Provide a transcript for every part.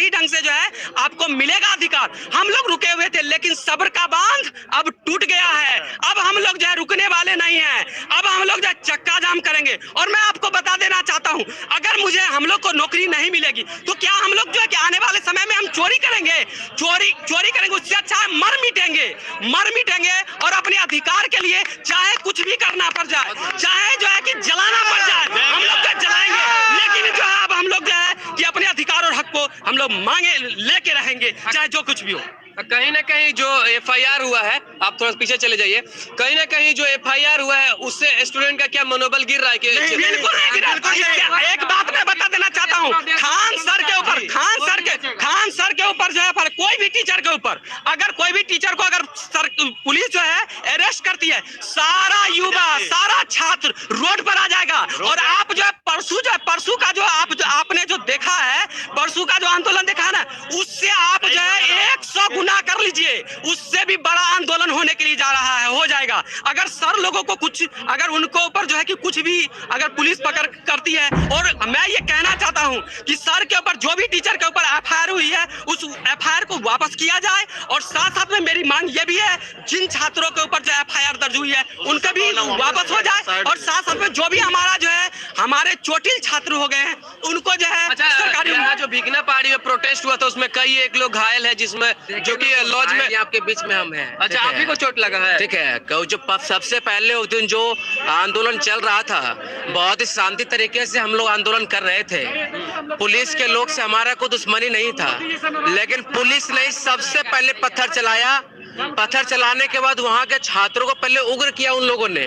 सही ढंग से जो है आपको मिलेगा अधिकार। हम लोग रुके हुए थे, लेकिन सब्र का बांध अब टूट गया है। अब हम लोग जो है रुकने वाले नहीं हैं। अब हम लोग जो है चक्का जाम करेंगे। और मैं आपको बता देना चाहता हूं, अगर मुझे हम लोग को नौकरी नहीं मिलेगी तो क्या हम लोग जो है कि आने वाले समय में हम चोरी करेंगे? चोरी करेंगे, उससे अच्छा है मर मिटेंगे और अपने अधिकार के लिए चाहे कुछ भी करना पड़ जाए, चाहे जो है कि जलाना पड़ जाए, हम लोग जो जलाएंगे। लेकिन जो है अब हम लोग जो है कि अपने अधिकार और हक को हम लोग मांगे लेके रहेंगे, चाहे जो कुछ भी हो। कहीं ना कहीं जो एफआईआर हुआ है, आप थोड़ा पीछे चले जाइए, कहीं ना कहीं जो एफआईआर हुआ है उससे स्टूडेंट का क्या मनोबल गिर रहा है? बिल्कुल नहीं गिरा। एक बात मैं बता देना चाहता हूँ, खान सर के ऊपर जो है कोई भी टीचर के ऊपर अगर कोई भी टीचर को अगर पुलिस जो है अरेस्ट करती है, सारा युवा सारा छात्र रोड पर आ जाएगा। और आप जो है परसों का जो आपने जो देखा है, परसों का जो आंदोलन देखा है ना, उससे आप जो है 100 गुना कर लीजिए, उससे भी बड़ा आंदोलन होने के लिए जा रहा है, हो जाएगा। अगर सर लोगों को कुछ अगर उनको ऊपर जो है कि कुछ भी अगर पुलिस पकड़ करती है, और मैं ये कहना चाहता हूं कि सर के ऊपर जो भी टीचर के ऊपर एफआईआर हुई है उस एफआईआर को वापस किया जाए। और साथ साथ में मेरी मांग ये भी है, जिन छात्रों के ऊपर जो एफआईआर दर्ज हुई है उनका भी वापस हो जाए। और साथ साथ में जो भी हमारा जो है हमारे चोटिल छात्र हो गए हैं उनको जो है सरकारी जो भीखना पहाड़ी में प्रोटेस्ट हुआ था उसमें कई एक लोग घायल है, जिसमें जो कि लॉज में आपके बीच में हम हैं। अच्छा, आप ही को चोट लगा है? ठीक है। जो सबसे पहले उस दिन जो आंदोलन चल रहा था, बहुत ही शांति तरीके से हम लोग आंदोलन कर रहे थे। पुलिस के लोग से हमारा कोई दुश्मनी नहीं था, लेकिन पुलिस ने सबसे पहले पत्थर चलाया। पत्थर चलाने के बाद वहाँ के छात्रों को पहले उग्र किया उन लोगों ने।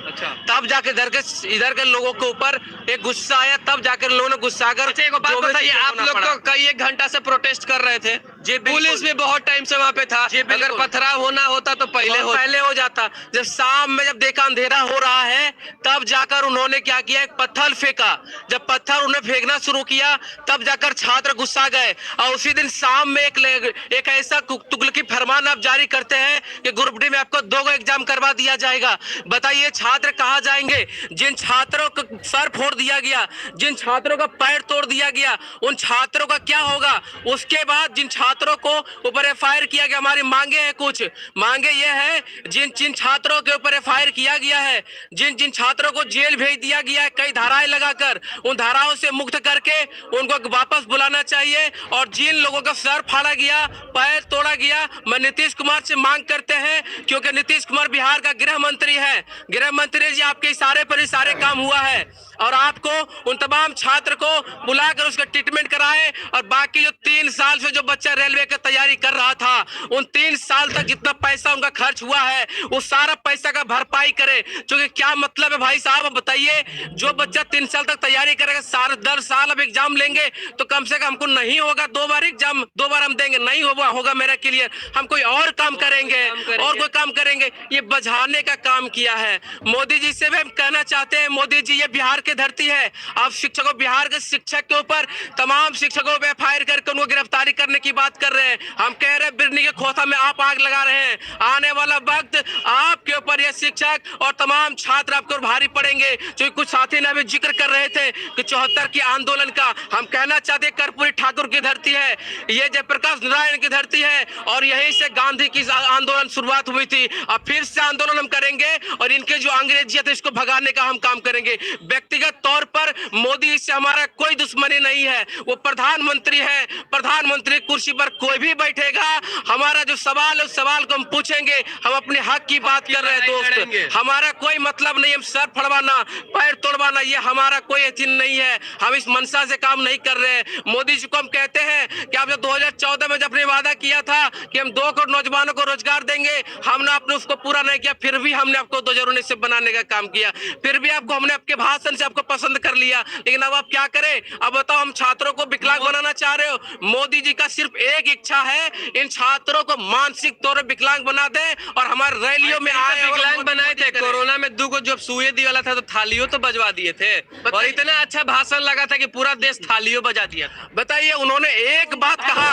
तब जाके इधर के लोगों के ऊपर एक गुस्सा आया, तब जाकर लोगों ने गुस्सा कर। आप लोग तो कई एक घंटा से प्रोटेस्ट कर रहे थे, पुलिस भी बहुत टाइम से वहाँ पे था। अगर पथराव होना होता तो पहले हो जाता। जब शाम में जब देखा अंधेरा हो रहा है, तब जाकर उन्होंने क्या किया, एक पत्थर फेंका। जब पत्थर उन्हें फेंकना शुरू किया, तब जाकर छात्र गुस्सा गए। और उसी दिन शाम में एक ऐसा तुगलकी फरमान आप जारी करते हैं कि ग्रुप डी में आपको 2 एग्जाम करवा दिया जाएगा। बताइए छात्र कहाँ जाएंगे? जिन छात्रों को सर फोड़ दिया गया, जिन छात्रों का पैर तोड़ दिया गया, उन छात्रों का क्या होगा? उसके बाद जिन छात्रों को ऊपर एफआईआर किया गया, हमारी मांगे हैं, कुछ मांगे ये है, जिन छात्रों के ऊपर एफआईआर किया गया है, जिन छात्रों को जेल भेज दिया गया है कई धाराएं लगाकर, उन धाराओं से मुक्त करके उनको वापस बुलाना चाहिए। और जिन लोगों का सर फाड़ा गया, पैर तोड़ा गया, मैं नीतीश कुमार से मांग करते हैं, क्योंकि नीतीश कुमार बिहार का गृह मंत्री है। गृह मंत्री जी, आपके इशारे पर ही सारे काम हुआ है, और आपको उन तमाम छात्र को बुलाकर उसका ट्रीटमेंट कराए। और बाकी जो 3 साल से जो बच्चा रेलवे की तैयारी कर रहा था, उन 3 साल तक जितना पैसा उनका खर्च हुआ है, वो सारा पैसा का भरपाई करे। क्योंकि क्या मतलब है भाई साहब, बताइए, जो बच्चा 3 साल तक तैयारी करेगा, 10 साल अब एग्जाम लेंगे तो कम से कम हमको नहीं होगा 2 बार एग्जाम, 2 बार हम देंगे, नहीं होगा मेरा क्लियर, हम कोई और काम करेंगे और कोई काम करेंगे। ये बझाने का काम किया है। मोदी जी से भी हम कहना चाहते हैं, मोदी जी ये बिहार की धरती है, आप शिक्षकों, बिहार के शिक्षक के ऊपर तमाम शिक्षकों पे एफआईआर करके उनको गिरफ्तारी करने की बात कर रहे हैं। हम कह रहे हैं बिरनी के खोता में आप आग लगा रहे हैं। आने वाला वक्त आपके ऊपर ये शिक्षक और तमाम छात्र आपके ऊपर भारी पड़ेंगे। जो कुछ साथी ने अभी जिक्र कर रहे थे कि 74 की आंदोलन का, हम कहना चाहते हैं कर्पूरी ठाकुर की धरती है, ये जयप्रकाश नारायण की धरती है, और यहीं से गांधी की आंदोलन शुरुआत हुई थी। अब फिर से आंदोलन हम करेंगे और इनके जो अंग्रेजियत है इसको भगाने का हम काम करेंगे। व्यक्तिगत तौर पर मोदी से हमारा कोई दुश्मनी नहीं है, वो प्रधानमंत्री है, प्रधानमंत्री कुर्सी पर कोई भी बैठेगा, हमारा जो सवाल है उस सवाल को हम पूछेंगे। हम अपने हक की बात कर रहे हैं दोस्त, हमारा कोई मतलब नहीं हम सर फड़वाना, पैर तोड़वाना, ये हमारा कोई चिन्ह नहीं है। हम इस मंशा से काम नहीं कर रहे हैं। मोदी जी को हम कहते हैं कि आप जो 2014 में जब अपने वादा किया था कि हम 2 करोड़ नौजवानों को रोजगार देंगे, हमने आपने उसको पूरा नहीं किया। फिर भी हमने आपको 2019 से बनाने का काम किया, फिर भी आपको हमने आपके भाषण से आपको पसंद कर लिया। लेकिन अब आप क्या करें? अब बताओ, हम छात्रों को विकलांग बनाना चाह रहे हो। मोदी जी का सिर्फ एक इच्छा है, इन छात्रों को मानसिक तौर पर विकलांग बना दे और हमारे रैलियों में आए। विकलांग बनाए थे, कोरोना में 2 को जब सुए दी वाला था तो थालियों तो बजवा दिए थे, और इतना अच्छा भाषण लगा था कि पूरा देश थालियों बजा दिया था। बताइए, उन्होंने एक बात कहा,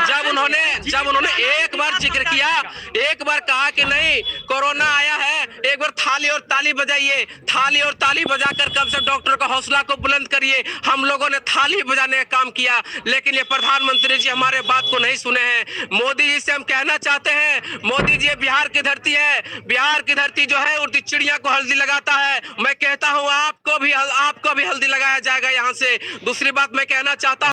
जब उन्होंने एक बार जिक्र किया, एक बार कहा कि नहीं कोरोना आया है, एक बार थाली और ताली बजाइए, थाली और ताली बजाकर कम से डॉक्टर का हौसला को बुलंद करिए। हम लोगों ने थाली बजाने का काम किया, लेकिन ये प्रधानमंत्री जी हमारे बात को नहीं सुने हैं। मोदी जी से हम कहना चाहते हैं, मोदी जी ये बिहार की धरती है, बिहार की धरती जो है उड़ती चिड़िया को हल्दी लगाता है। मैं कहता हूँ आपको भी हल्दी लगाया जाएगा यहाँ से। दूसरी बात मैं कहना चाहता